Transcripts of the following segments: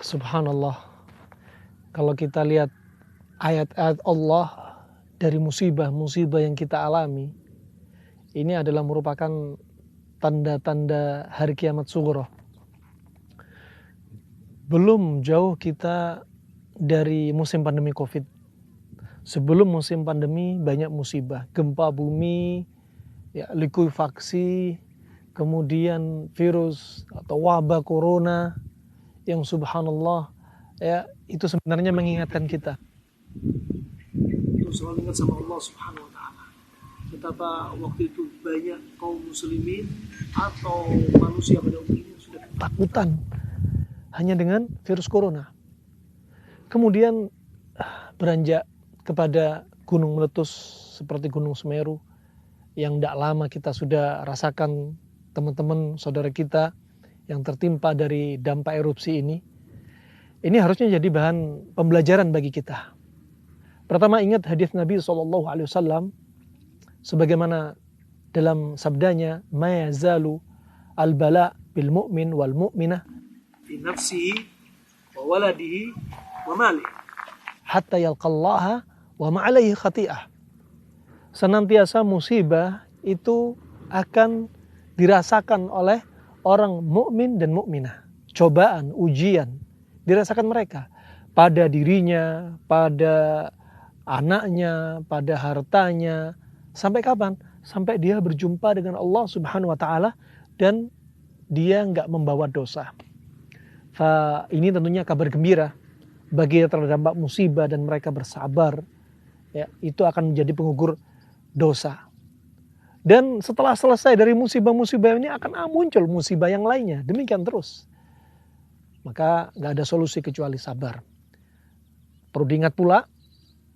Subhanallah, kalau kita lihat ayat-ayat Allah dari musibah-musibah yang kita alami, ini adalah merupakan tanda-tanda hari kiamat sughra. Belum jauh kita dari musim pandemi Covid. Sebelum musim pandemi banyak musibah, gempa bumi, ya, likuifaksi, kemudian virus atau wabah corona yang subhanallah, ya, itu sebenarnya mengingatkan kita untuk selalu ingat sama Allah Subhanahu wa taala. Betapa waktu itu banyak kaum muslimin atau manusia pada umumnya sudah ketakutan hanya dengan virus corona. Kemudian beranjak kepada gunung meletus seperti Gunung Semeru yang tidak lama kita sudah rasakan, teman-teman saudara kita yang tertimpa dari dampak erupsi ini. Ini harusnya jadi bahan pembelajaran bagi kita. Pertama, ingat hadis Nabi SAW sebagaimana dalam sabdanya, ma yazalu al-bala bil mu'min wal mu'minah fi nafsihi wa waladihi wa malihi hatta yalqallaha wa ma'alaihi khati'ah. Senantiasa musibah itu akan dirasakan oleh orang mukmin dan mukminah. Cobaan, ujian dirasakan mereka pada dirinya, pada anaknya, pada hartanya. Sampai kapan? Sampai dia berjumpa dengan Allah Subhanahu wa taala dan dia enggak membawa dosa. Ini tentunya kabar gembira bagi yang terdampak musibah dan mereka bersabar. Ya, itu akan menjadi pengukur dosa. Dan setelah selesai dari musibah-musibah ini akan muncul musibah yang lainnya. Demikian terus. Maka nggak ada solusi kecuali sabar. Perlu diingat pula,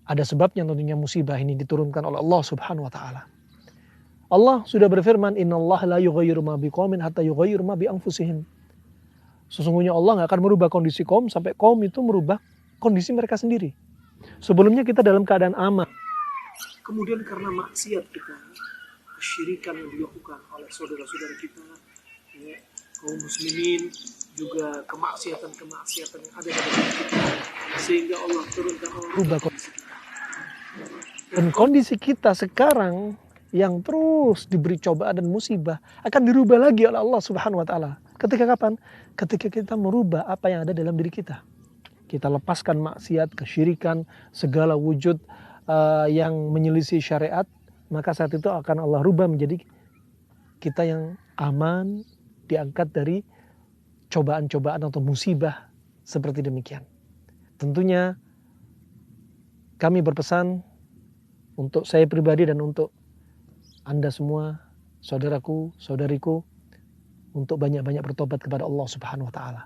ada sebabnya tentunya musibah ini diturunkan oleh Allah Subhanahu wa taala. Allah sudah berfirman, innallaha la yughayyiru ma biqaumin hatta yughayyiru ma bi anfusihim. Sesungguhnya Allah nggak akan merubah kondisi kaum sampai kaum itu merubah kondisi mereka sendiri. Sebelumnya kita dalam keadaan aman. Kemudian karena maksiat kita, kesyirikan yang dilakukan oleh saudara-saudara kita, ya, kaum muslimin, juga kemaksiatan-kemaksiatan yang ada pada diri kita, sehingga Allah turunkan merubah kondisi kita. Dan kondisi kita sekarang yang terus diberi cobaan dan musibah akan dirubah lagi oleh Allah Subhanahu wa taala. Ketika kapan? Ketika kita merubah apa yang ada dalam diri kita. Kita lepaskan maksiat, kesyirikan, segala wujud yang menyelisih syariat, maka saat itu akan Allah rubah menjadi kita yang aman, diangkat dari cobaan-cobaan atau musibah seperti demikian. Tentunya kami berpesan untuk saya pribadi dan untuk Anda semua, saudaraku, saudariku, untuk banyak-banyak bertobat kepada Allah Subhanahu wa taala.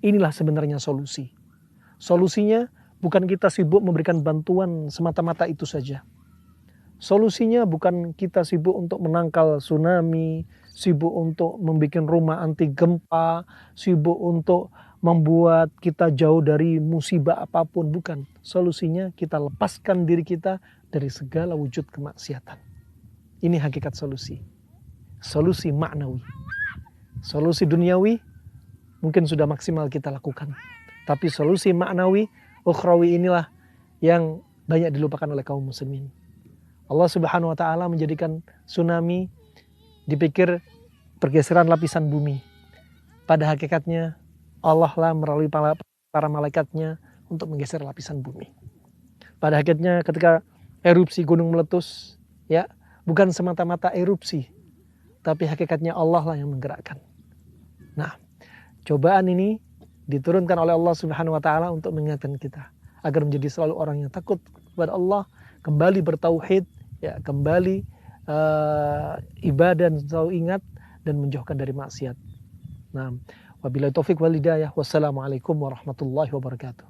Inilah sebenarnya solusi. Solusinya bukan kita sibuk memberikan bantuan semata-mata itu saja. Solusinya bukan kita sibuk untuk menangkal tsunami, sibuk untuk membuat rumah anti gempa, sibuk untuk membuat kita jauh dari musibah apapun, bukan. Solusinya kita lepaskan diri kita dari segala wujud kemaksiatan. Ini hakikat solusi. Solusi maknawi. Solusi duniawi mungkin sudah maksimal kita lakukan. Tapi solusi maknawi, ukhrawi inilah yang banyak dilupakan oleh kaum muslimin. Allah Subhanahu wa taala menjadikan tsunami dipikir pergeseran lapisan bumi. Pada hakikatnya Allah lah melalui para malaikatnya untuk menggeser lapisan bumi. Pada hakikatnya ketika erupsi gunung meletus, ya, bukan semata-mata erupsi, tapi hakikatnya Allah lah yang menggerakkan. Nah, cobaan ini diturunkan oleh Allah Subhanahu wa taala untuk mengingatkan kita agar menjadi selalu orang yang takut kepada Allah, kembali bertauhid, ya, kembali ibadah dan selalu ingat dan menjauhkan dari maksiat. Nah, wabillahi taufik wal hidayah. Wassalamualaikum warahmatullahi wabarakatuh.